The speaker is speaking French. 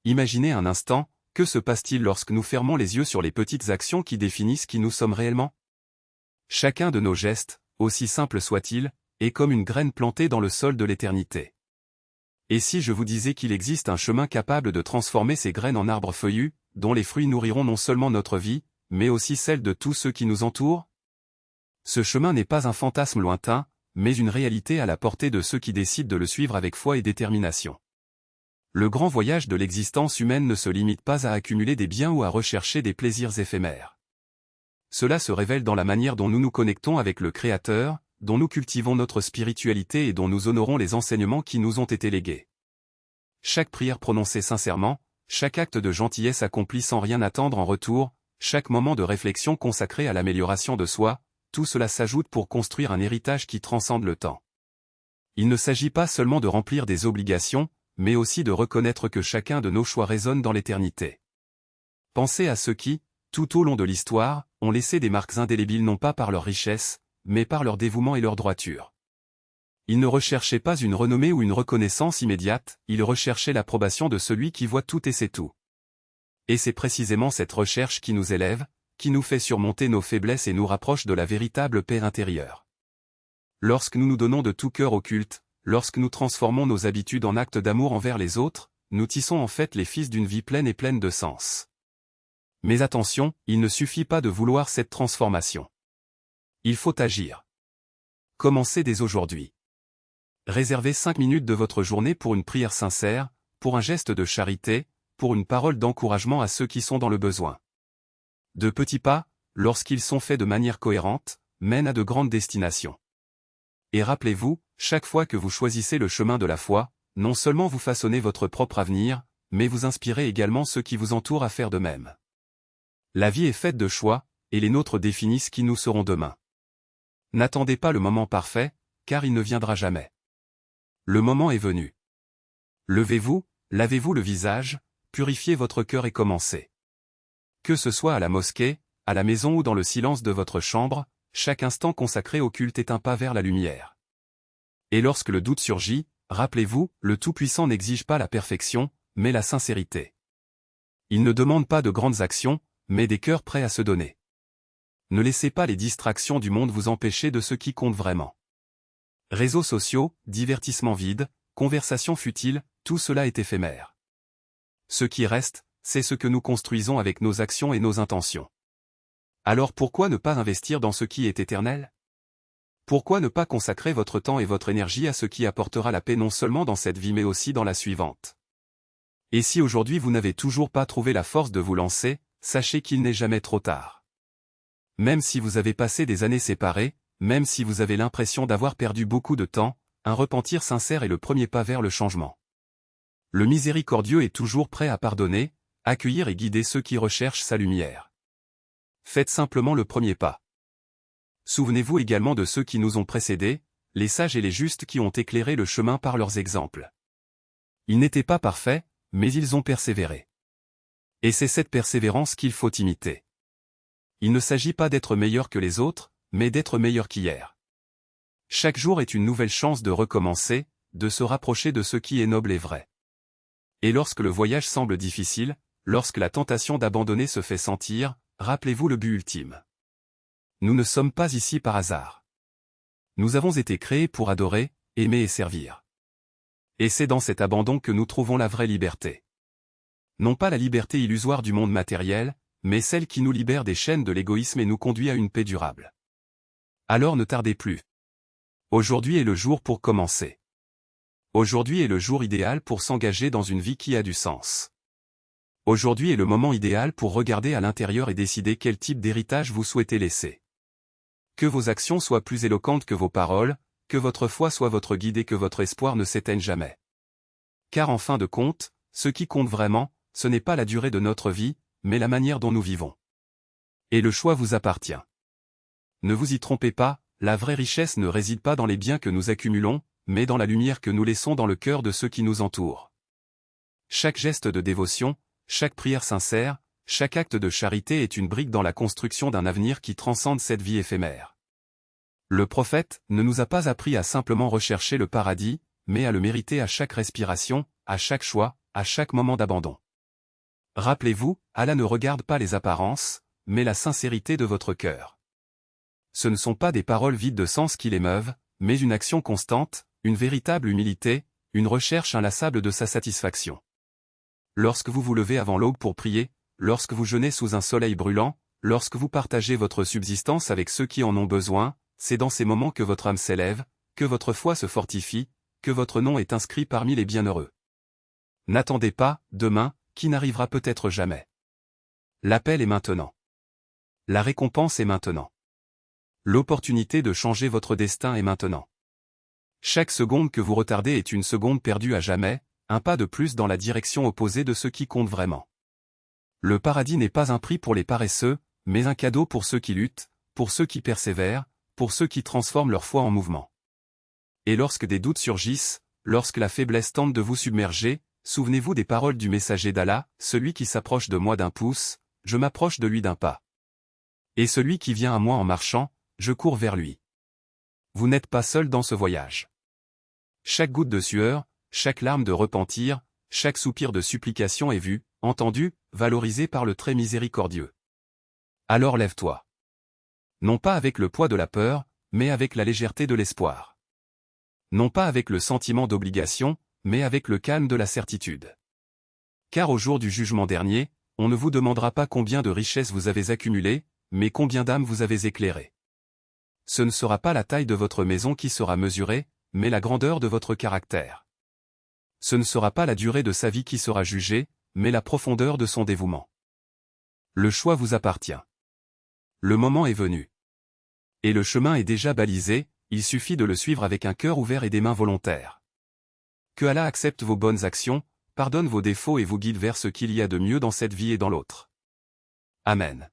Imaginez un instant, que se passe-t-il lorsque nous fermons les yeux sur les petites actions qui définissent qui nous sommes réellement? Chacun de nos gestes, aussi simple soit-il, est comme une graine plantée dans le sol de l'éternité. Et si je vous disais qu'il existe un chemin capable de transformer ces graines en arbres feuillus, dont les fruits nourriront non seulement notre vie, mais aussi celle de tous ceux qui nous entourent? Ce chemin n'est pas un fantasme lointain, mais une réalité à la portée de ceux qui décident de le suivre avec foi et détermination. Le grand voyage de l'existence humaine ne se limite pas à accumuler des biens ou à rechercher des plaisirs éphémères. Cela se révèle dans la manière dont nous nous connectons avec le Créateur, dont nous cultivons notre spiritualité et dont nous honorons les enseignements qui nous ont été légués. Chaque prière prononcée sincèrement, chaque acte de gentillesse accompli sans rien attendre en retour, chaque moment de réflexion consacré à l'amélioration de soi, tout cela s'ajoute pour construire un héritage qui transcende le temps. Il ne s'agit pas seulement de remplir des obligations, mais aussi de reconnaître que chacun de nos choix résonne dans l'éternité. Pensez à ceux qui, tout au long de l'histoire, ont laissé des marques indélébiles non pas par leur richesse, mais par leur dévouement et leur droiture. Ils ne recherchaient pas une renommée ou une reconnaissance immédiate, ils recherchaient l'approbation de celui qui voit tout et sait tout. Et c'est précisément cette recherche qui nous élève, qui nous fait surmonter nos faiblesses et nous rapproche de la véritable paix intérieure. Lorsque nous nous donnons de tout cœur au culte, lorsque nous transformons nos habitudes en actes d'amour envers les autres, nous tissons en fait les fils d'une vie pleine et pleine de sens. Mais attention, il ne suffit pas de vouloir cette transformation. Il faut agir. Commencez dès aujourd'hui. Réservez 5 minutes de votre journée pour une prière sincère, pour un geste de charité, pour une parole d'encouragement à ceux qui sont dans le besoin. De petits pas, lorsqu'ils sont faits de manière cohérente, mènent à de grandes destinations. Et rappelez-vous, chaque fois que vous choisissez le chemin de la foi, non seulement vous façonnez votre propre avenir, mais vous inspirez également ceux qui vous entourent à faire de même. La vie est faite de choix, et les nôtres définissent qui nous serons demain. N'attendez pas le moment parfait, car il ne viendra jamais. Le moment est venu. Levez-vous, lavez-vous le visage, purifiez votre cœur et commencez. Que ce soit à la mosquée, à la maison ou dans le silence de votre chambre, chaque instant consacré au culte est un pas vers la lumière. Et lorsque le doute surgit, rappelez-vous, le Tout-Puissant n'exige pas la perfection, mais la sincérité. Il ne demande pas de grandes actions, mais des cœurs prêts à se donner. Ne laissez pas les distractions du monde vous empêcher de ce qui compte vraiment. Réseaux sociaux, divertissements vides, conversations futiles, tout cela est éphémère. Ce qui reste, c'est ce que nous construisons avec nos actions et nos intentions. Alors pourquoi ne pas investir dans ce qui est éternel? Pourquoi ne pas consacrer votre temps et votre énergie à ce qui apportera la paix non seulement dans cette vie mais aussi dans la suivante? Et si aujourd'hui vous n'avez toujours pas trouvé la force de vous lancer, sachez qu'il n'est jamais trop tard. Même si vous avez passé des années séparées, même si vous avez l'impression d'avoir perdu beaucoup de temps, un repentir sincère est le premier pas vers le changement. Le miséricordieux est toujours prêt à pardonner, accueillir et guider ceux qui recherchent sa lumière. Faites simplement le premier pas. Souvenez-vous également de ceux qui nous ont précédés, les sages et les justes qui ont éclairé le chemin par leurs exemples. Ils n'étaient pas parfaits, mais ils ont persévéré. Et c'est cette persévérance qu'il faut imiter. Il ne s'agit pas d'être meilleur que les autres, mais d'être meilleur qu'hier. Chaque jour est une nouvelle chance de recommencer, de se rapprocher de ce qui est noble et vrai. Et lorsque le voyage semble difficile, lorsque la tentation d'abandonner se fait sentir, rappelez-vous le but ultime. Nous ne sommes pas ici par hasard. Nous avons été créés pour adorer, aimer et servir. Et c'est dans cet abandon que nous trouvons la vraie liberté. Non pas la liberté illusoire du monde matériel, mais celle qui nous libère des chaînes de l'égoïsme et nous conduit à une paix durable. Alors ne tardez plus. Aujourd'hui est le jour pour commencer. Aujourd'hui est le jour idéal pour s'engager dans une vie qui a du sens. Aujourd'hui est le moment idéal pour regarder à l'intérieur et décider quel type d'héritage vous souhaitez laisser. Que vos actions soient plus éloquentes que vos paroles, que votre foi soit votre guide et que votre espoir ne s'éteigne jamais. Car en fin de compte, ce qui compte vraiment, ce n'est pas la durée de notre vie, mais la manière dont nous vivons. Et le choix vous appartient. Ne vous y trompez pas, la vraie richesse ne réside pas dans les biens que nous accumulons, mais dans la lumière que nous laissons dans le cœur de ceux qui nous entourent. Chaque geste de dévotion, chaque prière sincère, chaque acte de charité est une brique dans la construction d'un avenir qui transcende cette vie éphémère. Le prophète ne nous a pas appris à simplement rechercher le paradis, mais à le mériter à chaque respiration, à chaque choix, à chaque moment d'abandon. Rappelez-vous, Allah ne regarde pas les apparences, mais la sincérité de votre cœur. Ce ne sont pas des paroles vides de sens qui l'émeuvent, mais une action constante, une véritable humilité, une recherche inlassable de sa satisfaction. Lorsque vous vous levez avant l'aube pour prier, lorsque vous jeûnez sous un soleil brûlant, lorsque vous partagez votre subsistance avec ceux qui en ont besoin, c'est dans ces moments que votre âme s'élève, que votre foi se fortifie, que votre nom est inscrit parmi les bienheureux. N'attendez pas, demain, qui n'arrivera peut-être jamais. L'appel est maintenant. La récompense est maintenant. L'opportunité de changer votre destin est maintenant. Chaque seconde que vous retardez est une seconde perdue à jamais, un pas de plus dans la direction opposée de ce qui compte vraiment. Le paradis n'est pas un prix pour les paresseux, mais un cadeau pour ceux qui luttent, pour ceux qui persévèrent, pour ceux qui transforment leur foi en mouvement. Et lorsque des doutes surgissent, lorsque la faiblesse tente de vous submerger, souvenez-vous des paroles du messager d'Allah, celui qui s'approche de moi d'un pouce, je m'approche de lui d'un pas. Et celui qui vient à moi en marchant, je cours vers lui. Vous n'êtes pas seul dans ce voyage. Chaque goutte de sueur, chaque larme de repentir, chaque soupir de supplication est vu, entendu, valorisé par le très miséricordieux. Alors lève-toi. Non pas avec le poids de la peur, mais avec la légèreté de l'espoir. Non pas avec le sentiment d'obligation, mais avec le calme de la certitude. Car au jour du jugement dernier, on ne vous demandera pas combien de richesses vous avez accumulées, mais combien d'âmes vous avez éclairées. Ce ne sera pas la taille de votre maison qui sera mesurée, mais la grandeur de votre caractère. Ce ne sera pas la durée de sa vie qui sera jugée, mais la profondeur de son dévouement. Le choix vous appartient. Le moment est venu. Et le chemin est déjà balisé, il suffit de le suivre avec un cœur ouvert et des mains volontaires. Que Allah accepte vos bonnes actions, pardonne vos défauts et vous guide vers ce qu'il y a de mieux dans cette vie et dans l'autre. Amen.